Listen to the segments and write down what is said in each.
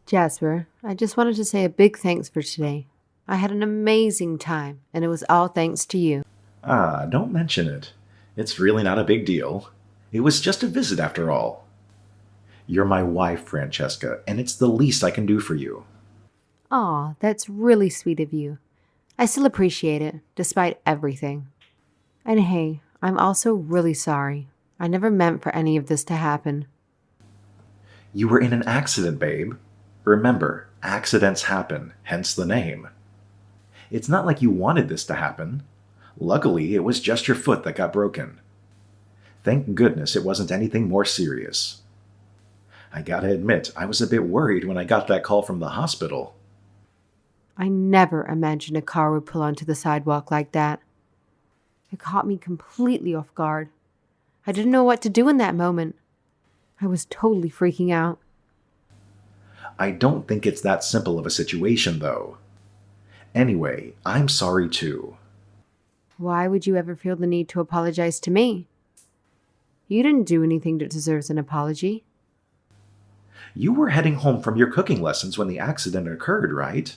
Jasper, I just wanted to say a big thanks for today. I had an amazing time, and it was all thanks to you. Don't mention it. It's really not a big deal. It was just a visit after all. You're my wife, Francesca, and it's the least I can do for you. Aw, that's really sweet of you. I still appreciate it, despite everything. And hey, I'm also really sorry. I never meant for any of this to happen. You were in an accident, babe. Remember, accidents happen, hence the name. It's not like you wanted this to happen. Luckily, it was just your foot that got broken. Thank goodness it wasn't anything more serious. I gotta admit, I was a bit worried when I got that call from the hospital. I never imagined a car would pull onto the sidewalk like that. It caught me completely off guard. I didn't know what to do in that moment. I was totally freaking out. I don't think it's that simple of a situation, though. Anyway, I'm sorry too. Why would you ever feel the need to apologize to me? You didn't do anything that deserves an apology. You were heading home from your cooking lessons when the accident occurred, right?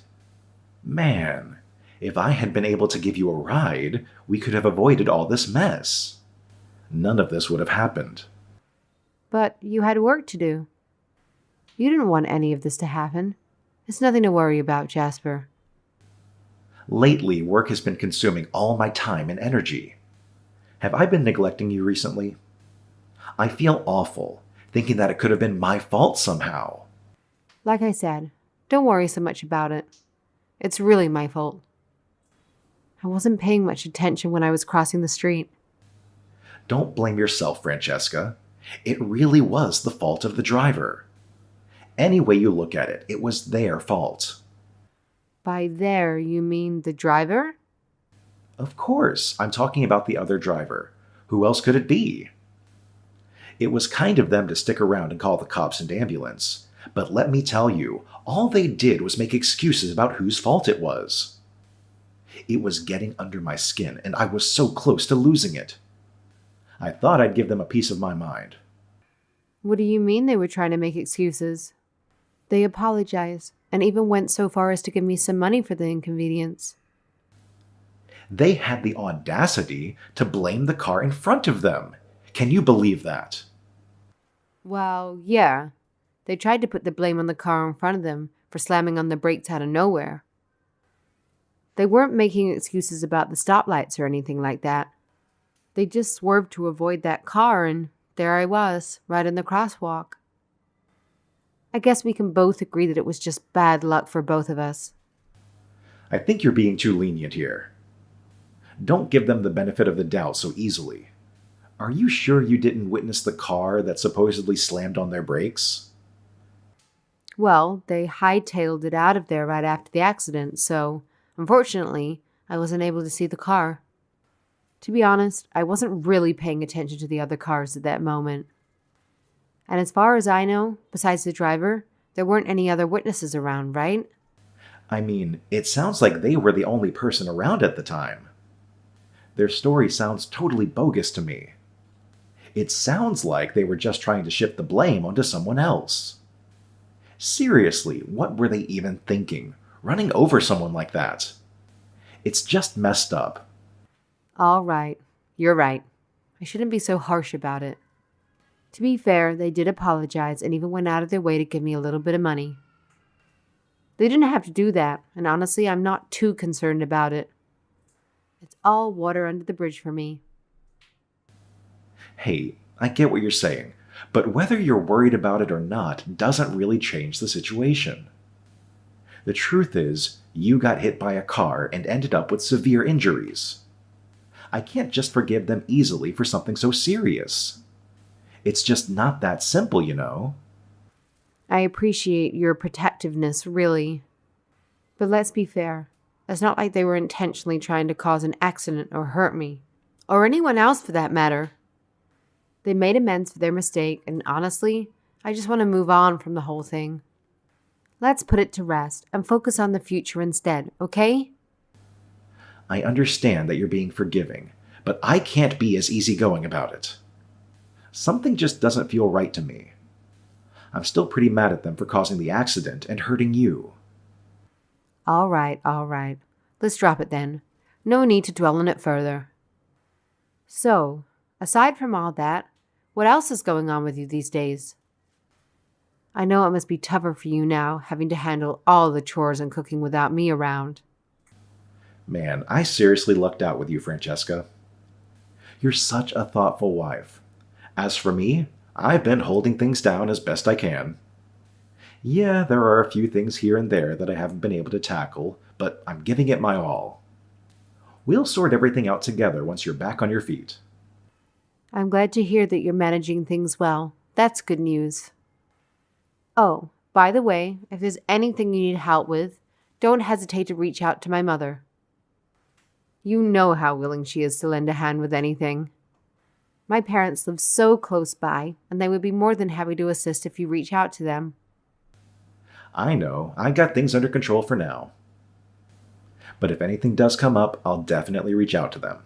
Man, if I had been able to give you a ride, we could have avoided all this mess. None of this would have happened. But you had work to do. You didn't want any of this to happen. It's nothing to worry about, Jasper. Lately, work has been consuming all my time and energy. Have I been neglecting you recently? I feel awful, thinking that it could have been my fault somehow. Like I said, don't worry so much about it. It's really my fault. I wasn't paying much attention when I was crossing the street. Don't blame yourself, Francesca. It really was the fault of the driver. Any way you look at it, it was their fault. By there, you mean the driver? Of course, I'm talking about the other driver. Who else could it be? It was kind of them to stick around and call the cops and ambulance. But let me tell you, all they did was make excuses about whose fault it was. It was getting under my skin, and I was so close to losing it. I thought I'd give them a piece of my mind. What do you mean they were trying to make excuses? They apologized and even went so far as to give me some money for the inconvenience. They had the audacity to blame the car in front of them. Can you believe that? Well, yeah. They tried to put the blame on the car in front of them for slamming on the brakes out of nowhere. They weren't making excuses about the stoplights or anything like that. They just swerved to avoid that car, and there I was, right in the crosswalk. I guess we can both agree that it was just bad luck for both of us. I think you're being too lenient here. Don't give them the benefit of the doubt so easily. Are you sure you didn't witness the car that supposedly slammed on their brakes? Well, they hightailed it out of there right after the accident, so unfortunately, I wasn't able to see the car. To be honest, I wasn't really paying attention to the other cars at that moment. And as far as I know, besides the driver, there weren't any other witnesses around, right? I mean, it sounds like they were the only person around at the time. Their story sounds totally bogus to me. It sounds like they were just trying to shift the blame onto someone else. Seriously, what were they even thinking? Running over someone like that? It's just messed up. All right, you're right. I shouldn't be so harsh about it. To be fair, they did apologize and even went out of their way to give me a little bit of money. They didn't have to do that, and honestly, I'm not too concerned about it. It's all water under the bridge for me. Hey, I get what you're saying, but whether you're worried about it or not doesn't really change the situation. The truth is, you got hit by a car and ended up with severe injuries. I can't just forgive them easily for something so serious. It's just not that simple, you know. I appreciate your protectiveness, really. But let's be fair. It's not like they were intentionally trying to cause an accident or hurt me. Or anyone else for that matter. They made amends for their mistake, and honestly, I just want to move on from the whole thing. Let's put it to rest and focus on the future instead, okay? I understand that you're being forgiving, but I can't be as easygoing about it. Something just doesn't feel right to me. I'm still pretty mad at them for causing the accident and hurting you. All right, all right. Let's drop it then. No need to dwell on it further. So, aside from all that, what else is going on with you these days? I know it must be tougher for you now, having to handle all the chores and cooking without me around. Man, I seriously lucked out with you, Francesca. You're such a thoughtful wife. As for me, I've been holding things down as best I can. Yeah, there are a few things here and there that I haven't been able to tackle, but I'm giving it my all. We'll sort everything out together once you're back on your feet. I'm glad to hear that you're managing things well. That's good news. Oh, by the way, if there's anything you need help with, don't hesitate to reach out to my mother. You know how willing she is to lend a hand with anything. My parents live so close by, and they would be more than happy to assist if you reach out to them. I know, I got things under control for now. But if anything does come up, I'll definitely reach out to them.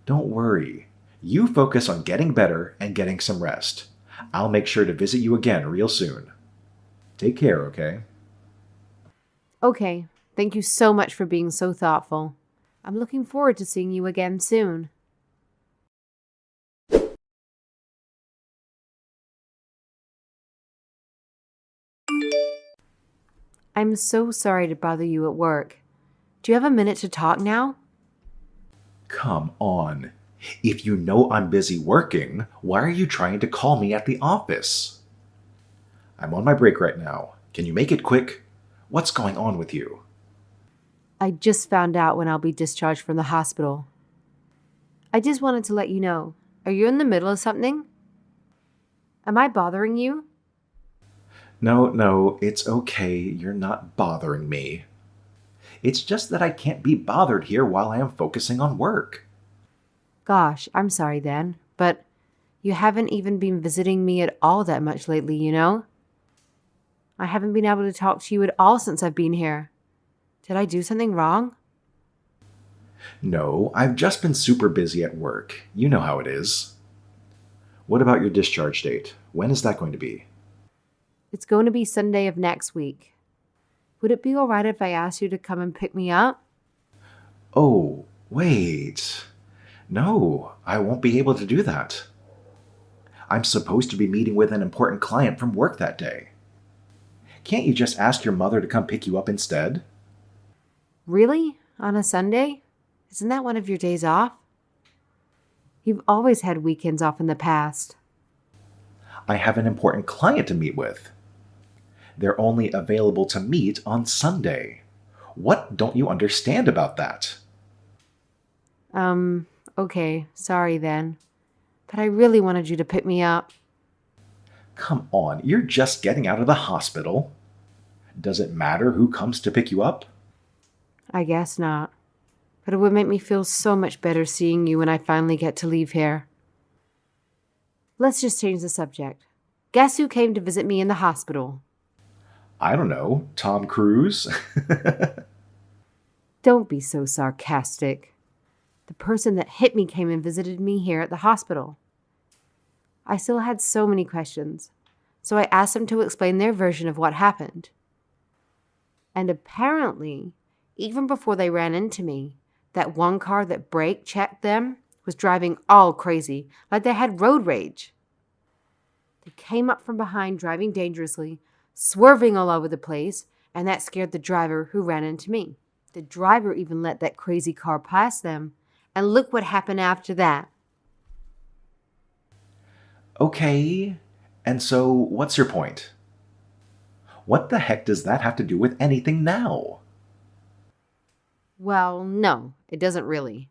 Don't worry. You focus on getting better and getting some rest. I'll make sure to visit you again real soon. Take care, okay? Okay, thank you so much for being so thoughtful. I'm looking forward to seeing you again soon. I'm so sorry to bother you at work. Do you have a minute to talk now? Come on. If you know I'm busy working, why are you trying to call me at the office? I'm on my break right now. Can you make it quick? What's going on with you? I just found out when I'll be discharged from the hospital. I just wanted to let you know. Are you in the middle of something? Am I bothering you? No, it's okay. You're not bothering me. It's just that I can't be bothered here while I am focusing on work. Gosh, I'm sorry then, but you haven't even been visiting me at all that much lately, you know? I haven't been able to talk to you at all since I've been here. Did I do something wrong? No, I've just been super busy at work. You know how it is. What about your discharge date? When is that going to be? It's going to be Sunday of next week. Would it be all right if I asked you to come and pick me up? Oh, wait. No, I won't be able to do that. I'm supposed to be meeting with an important client from work that day. Can't you just ask your mother to come pick you up instead? Really? On a Sunday? Isn't that one of your days off? You've always had weekends off in the past. I have an important client to meet with. They're only available to meet on Sunday. What don't you understand about that? Okay, sorry then. But I really wanted you to pick me up. Come on, you're just getting out of the hospital. Does it matter who comes to pick you up? I guess not. But it would make me feel so much better seeing you when I finally get to leave here. Let's just change the subject. Guess who came to visit me in the hospital? I don't know, Tom Cruise? Don't be so sarcastic. The person that hit me came and visited me here at the hospital. I still had so many questions, so I asked them to explain their version of what happened. And apparently, even before they ran into me, that one car that brake checked them was driving all crazy, like they had road rage. They came up from behind driving dangerously, swerving all over the place, and that scared the driver who ran into me. The driver even let that crazy car pass them, and look what happened after that. Okay, and so what's your point? What the heck does that have to do with anything now? Well, no, it doesn't really.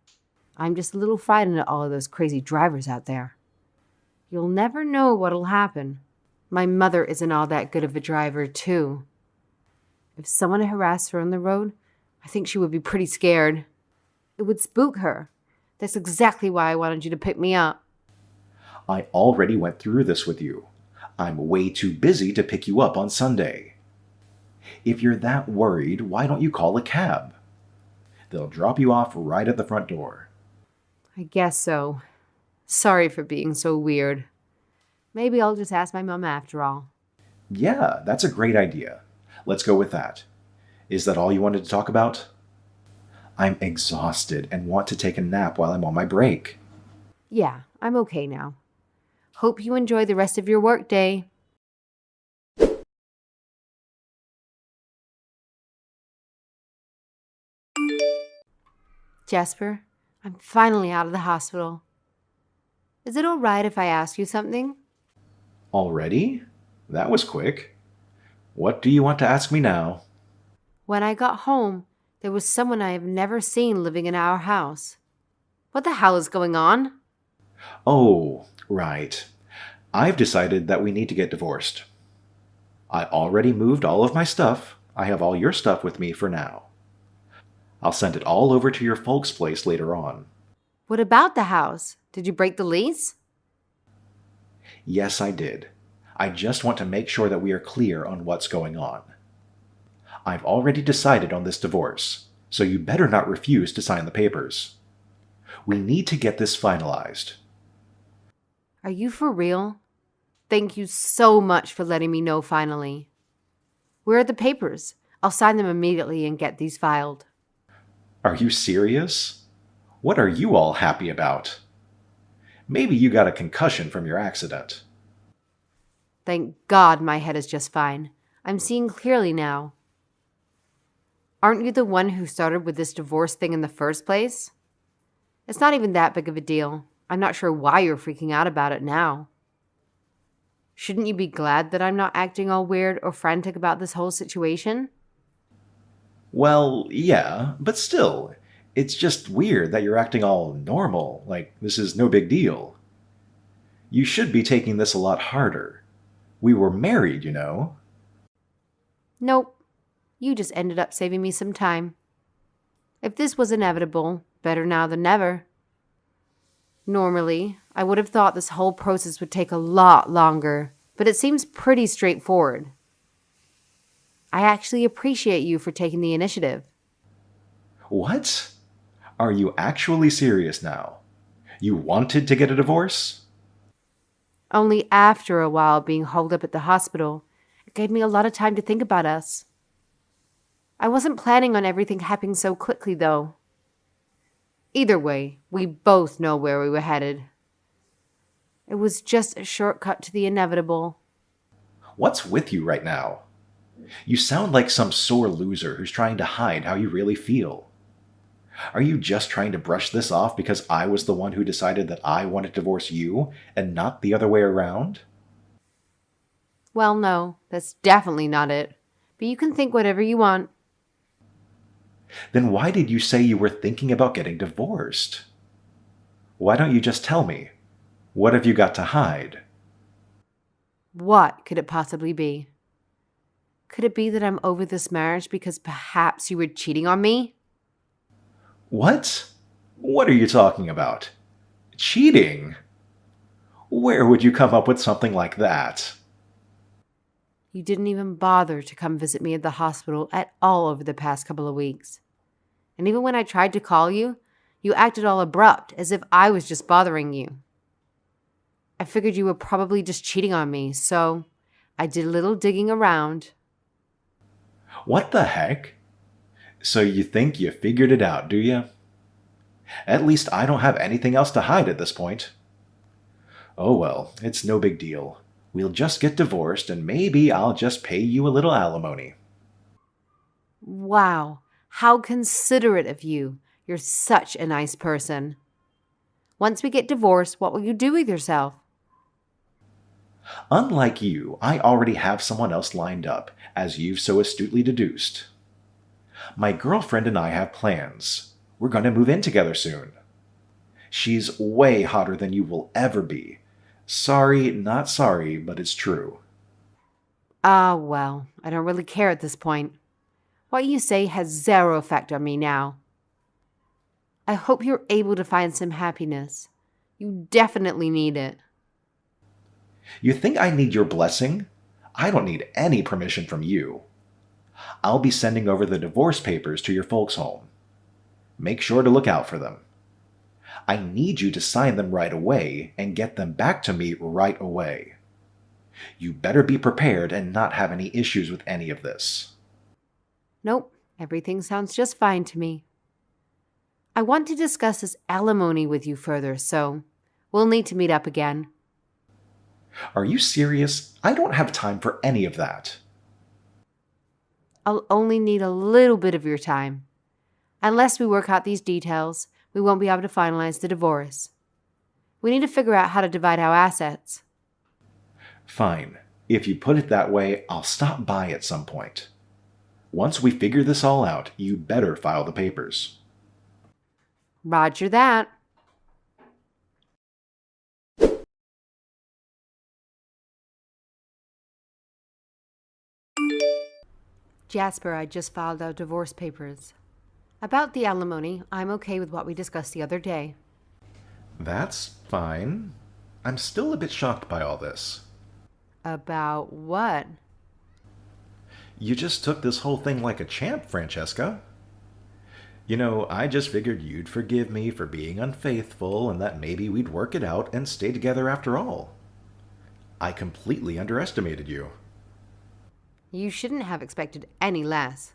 I'm just a little frightened at all of those crazy drivers out there. You'll never know what'll happen. My mother isn't all that good of a driver, too. If someone harassed her on the road, I think she would be pretty scared. It would spook her. That's exactly why I wanted you to pick me up. I already went through this with you. I'm way too busy to pick you up on Sunday. If you're that worried, why don't you call a cab? They'll drop you off right at the front door. I guess so. Sorry for being so weird. Maybe I'll just ask my mom after all. Yeah, that's a great idea. Let's go with that. Is that all you wanted to talk about? I'm exhausted and want to take a nap while I'm on my break. Yeah, I'm okay now. Hope you enjoy the rest of your workday. Jasper, I'm finally out of the hospital. Is it all right if I ask you something? Already? That was quick. What do you want to ask me now? When I got home, there was someone I have never seen living in our house. What the hell is going on? Oh, right. I've decided that we need to get divorced. I already moved all of my stuff. I have all your stuff with me for now. I'll send it all over to your folks' place later on. What about the house? Did you break the lease? Yes, I did. I just want to make sure that we are clear on what's going on. I've already decided on this divorce, so you better not refuse to sign the papers. We need to get this finalized. Are you for real? Thank you so much for letting me know finally. Where are the papers? I'll sign them immediately and get these filed. Are you serious? What are you all happy about? Maybe you got a concussion from your accident. Thank God my head is just fine. I'm seeing clearly now. Aren't you the one who started with this divorce thing in the first place? It's not even that big of a deal. I'm not sure why you're freaking out about it now. Shouldn't you be glad that I'm not acting all weird or frantic about this whole situation? Well, yeah, but still, it's just weird that you're acting all normal, like this is no big deal. You should be taking this a lot harder. We were married, you know. Nope. You just ended up saving me some time. If this was inevitable, better now than never. Normally, I would have thought this whole process would take a lot longer, but it seems pretty straightforward. I actually appreciate you for taking the initiative. What? Are you actually serious now? You wanted to get a divorce? Only after a while being holed up at the hospital, it gave me a lot of time to think about us. I wasn't planning on everything happening so quickly, though. Either way, we both know where we were headed. It was just a shortcut to the inevitable. What's with you right now? You sound like some sore loser who's trying to hide how you really feel. Are you just trying to brush this off because I was the one who decided that I wanted to divorce you and not the other way around? Well, no, that's definitely not it. But you can think whatever you want. Then why did you say you were thinking about getting divorced? Why don't you just tell me? What have you got to hide? What could it possibly be? Could it be that I'm over this marriage because perhaps you were cheating on me? What? What are you talking about? Cheating? Where would you come up with something like that? You didn't even bother to come visit me at the hospital at all over the past couple of weeks. And even when I tried to call you, you acted all abrupt, as if I was just bothering you. I figured you were probably just cheating on me, so I did a little digging around. What the heck? So you think you figured it out, do you? At least I don't have anything else to hide at this point. Oh well, it's no big deal. We'll just get divorced and maybe I'll just pay you a little alimony. Wow, how considerate of you. You're such a nice person. Once we get divorced, what will you do with yourself? Unlike you, I already have someone else lined up, as you've so astutely deduced. My girlfriend and I have plans. We're going to move in together soon. She's way hotter than you will ever be. Sorry, not sorry, but it's true. Ah, well, I don't really care at this point. What you say has zero effect on me now. I hope you're able to find some happiness. You definitely need it. You think I need your blessing? I don't need any permission from you. I'll be sending over the divorce papers to your folks' home. Make sure to look out for them. I need you to sign them right away and get them back to me right away. You better be prepared and not have any issues with any of this. Nope, everything sounds just fine to me. I want to discuss this alimony with you further, so we'll need to meet up again. Are you serious? I don't have time for any of that. I'll only need a little bit of your time. Unless we work out these details, we won't be able to finalize the divorce. We need to figure out how to divide our assets. Fine. If you put it that way, I'll stop by at some point. Once we figure this all out, you better file the papers. Roger that. Jasper, I just filed our divorce papers. About the alimony, I'm okay with what we discussed the other day. That's fine. I'm still a bit shocked by all this. About what? You just took this whole thing like a champ, Francesca. I just figured you'd forgive me for being unfaithful and that maybe we'd work it out and stay together after all. I completely underestimated you. You shouldn't have expected any less.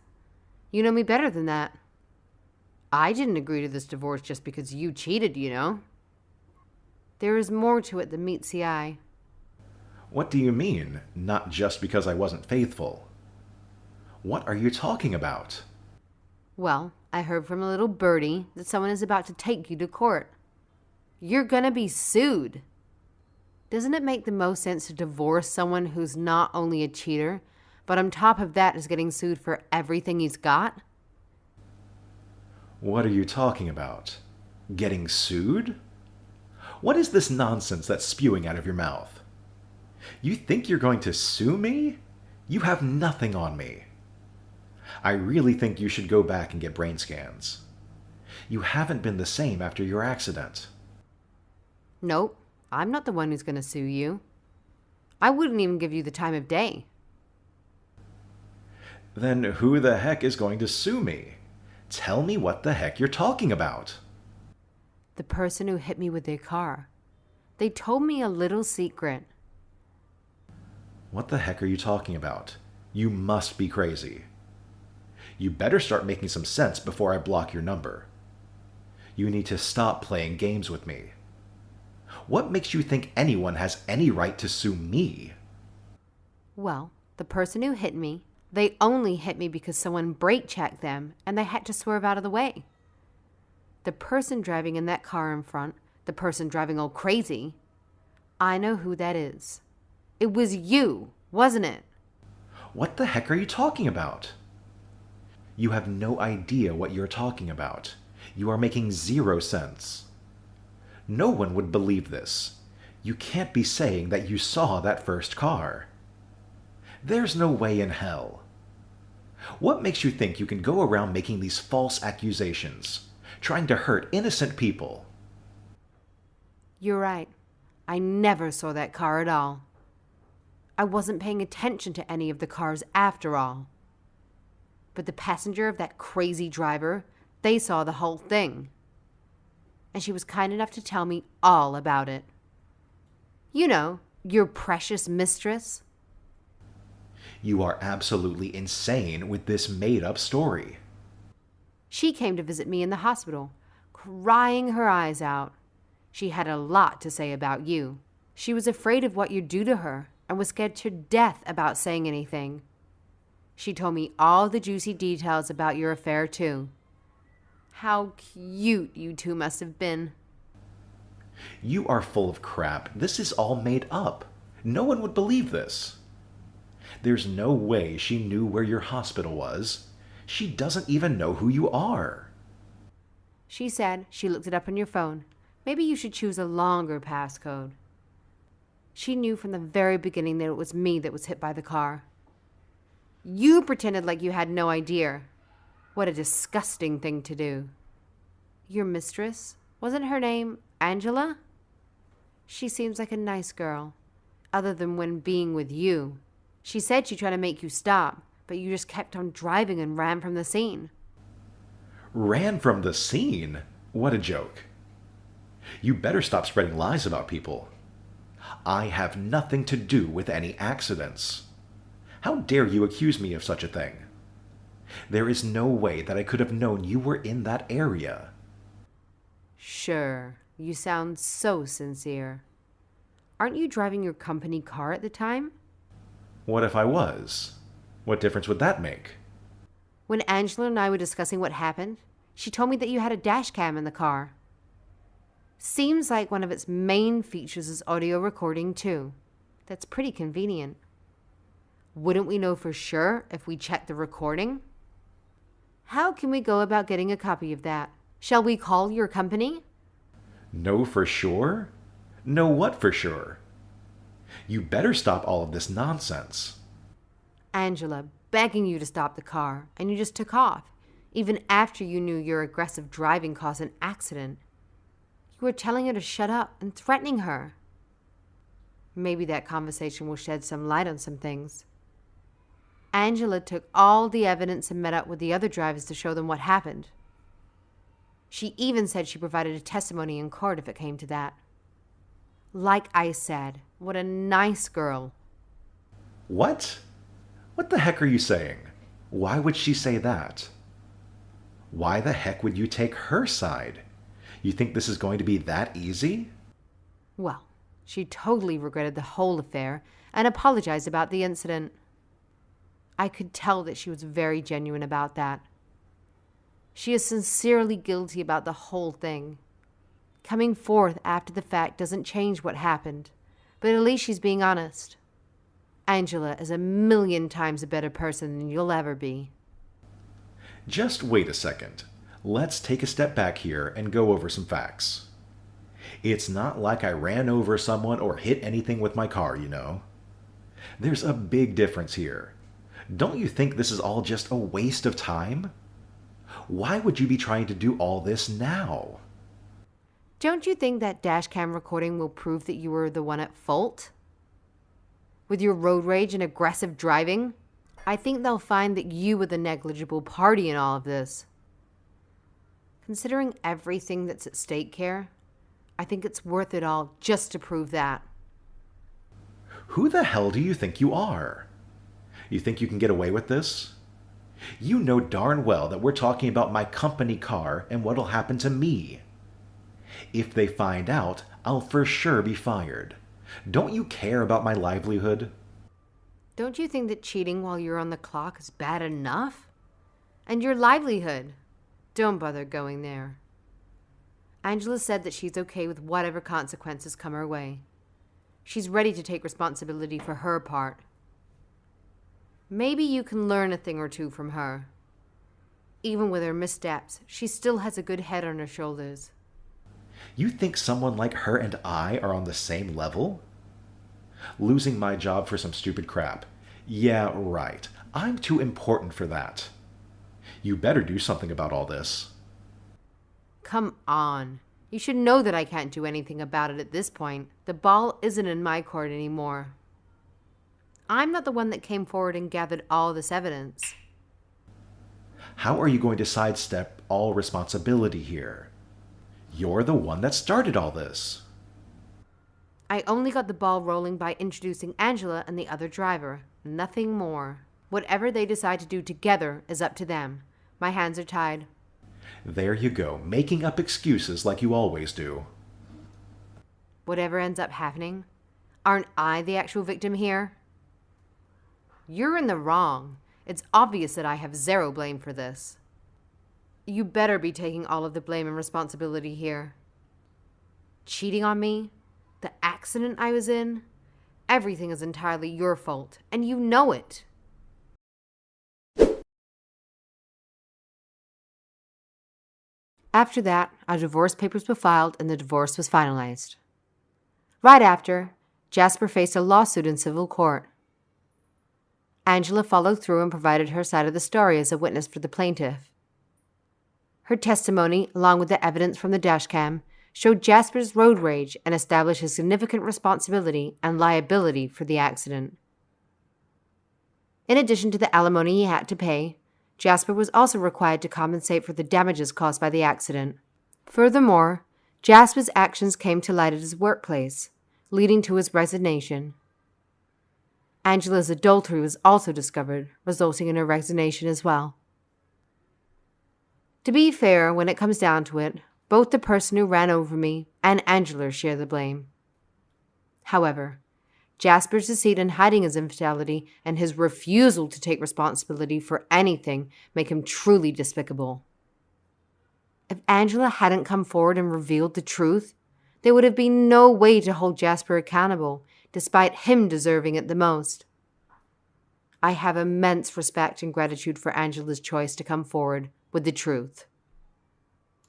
You know me better than that. I didn't agree to this divorce just because you cheated, you know. There is more to it than meets the eye. What do you mean, not just because I wasn't faithful? What are you talking about? Well, I heard from a little birdie that someone is about to take you to court. You're gonna be sued. Doesn't it make the most sense to divorce someone who's not only a cheater, but on top of that is getting sued for everything he's got? What are you talking about? Getting sued? What is this nonsense that's spewing out of your mouth? You think you're going to sue me? You have nothing on me. I really think you should go back and get brain scans. You haven't been the same after your accident. Nope, I'm not the one who's gonna sue you. I wouldn't even give you the time of day. Then who the heck is going to sue me? Tell me what the heck you're talking about. The person who hit me with their car. They told me a little secret. What the heck are you talking about? You must be crazy. You better start making some sense before I block your number. You need to stop playing games with me. What makes you think anyone has any right to sue me? Well, the person who hit me, they only hit me because someone brake checked them and they had to swerve out of the way. The person driving in that car in front, the person driving all crazy, I know who that is. It was you, wasn't it? What the heck are you talking about? You have no idea what you're talking about. You are making zero sense. No one would believe this. You can't be saying that you saw that first car. There's no way in hell. What makes you think you can go around making these false accusations, trying to hurt innocent people? You're right. I never saw that car at all. I wasn't paying attention to any of the cars after all. But the passenger of that crazy driver, they saw the whole thing. And she was kind enough to tell me all about it. You know, your precious mistress. You are absolutely insane with this made-up story. She came to visit me in the hospital, crying her eyes out. She had a lot to say about you. She was afraid of what you'd do to her and was scared to death about saying anything. She told me all the juicy details about your affair, too. How cute you two must have been. You are full of crap. This is all made up. No one would believe this. There's no way she knew where your hospital was. She doesn't even know who you are. She said she looked it up on your phone. Maybe you should choose a longer passcode. She knew from the very beginning that it was me that was hit by the car. You pretended like you had no idea. What a disgusting thing to do. Your mistress, wasn't her name Angela? She seems like a nice girl, other than when being with you. She said she tried to make you stop, but you just kept on driving and ran from the scene. Ran from the scene? What a joke. You better stop spreading lies about people. I have nothing to do with any accidents. How dare you accuse me of such a thing? There is no way that I could have known you were in that area. Sure, you sound so sincere. Aren't you driving your company car at the time? What if I was? What difference would that make? When Angela and I were discussing what happened, she told me that you had a dash cam in the car. Seems like one of its main features is audio recording too. That's pretty convenient. Wouldn't we know for sure if we checked the recording? How can we go about getting a copy of that? Shall we call your company? Know for sure? Know what for sure? You better stop all of this nonsense. Angela, begging you to stop the car, and you just took off, even after you knew your aggressive driving caused an accident. You were telling her to shut up and threatening her. Maybe that conversation will shed some light on some things. Angela took all the evidence and met up with the other drivers to show them what happened. She even said she provided a testimony in court if it came to that. Like I said, what a nice girl. What? What the heck are you saying? Why would she say that? Why the heck would you take her side? You think this is going to be that easy? Well, she totally regretted the whole affair and apologized about the incident. I could tell that she was very genuine about that. She is sincerely guilty about the whole thing. Coming forth after the fact doesn't change what happened, but at least she's being honest. Angela is 1,000,000 times a better person than you'll ever be. Just wait a second. Let's take a step back here and go over some facts. It's not like I ran over someone or hit anything with my car, you know. There's a big difference here. Don't you think this is all just a waste of time? Why would you be trying to do all this now? Don't you think that dash cam recording will prove that you were the one at fault? With your road rage and aggressive driving, I think they'll find that you were the negligible party in all of this. Considering everything that's at stake here, I think it's worth it all just to prove that. Who the hell do you think you are? You think you can get away with this? You know darn well that we're talking about my company car and what'll happen to me. If they find out, I'll for sure be fired. Don't you care about my livelihood? Don't you think that cheating while you're on the clock is bad enough? And your livelihood? Don't bother going there. Angela said that she's okay with whatever consequences come her way. She's ready to take responsibility for her part. Maybe you can learn a thing or two from her. Even with her missteps, she still has a good head on her shoulders. You think someone like her and I are on the same level? Losing my job for some stupid crap. Yeah, right. I'm too important for that. You better do something about all this. Come on. You should know that I can't do anything about it at this point. The ball isn't in my court anymore. I'm not the one that came forward and gathered all this evidence. How are you going to sidestep all responsibility here? You're the one that started all this. I only got the ball rolling by introducing Angela and the other driver. Nothing more. Whatever they decide to do together is up to them. My hands are tied. There you go, making up excuses like you always do. Whatever ends up happening, aren't I the actual victim here? You're in the wrong. It's obvious that I have zero blame for this. You better be taking all of the blame and responsibility here. Cheating on me, the accident I was in, everything is entirely your fault, and you know it. After that, our divorce papers were filed and the divorce was finalized. Right after, Jasper faced a lawsuit in civil court. Angela followed through and provided her side of the story as a witness for the plaintiff. Her testimony, along with the evidence from the dashcam, showed Jasper's road rage and established his significant responsibility and liability for the accident. In addition to the alimony he had to pay, Jasper was also required to compensate for the damages caused by the accident. Furthermore, Jasper's actions came to light at his workplace, leading to his resignation. Angela's adultery was also discovered, resulting in her resignation as well. To be fair, when it comes down to it, both the person who ran over me and Angela share the blame. However, Jasper's deceit in hiding his infidelity and his refusal to take responsibility for anything make him truly despicable. If Angela hadn't come forward and revealed the truth, there would have been no way to hold Jasper accountable, despite him deserving it the most. I have immense respect and gratitude for Angela's choice to come forward with the truth.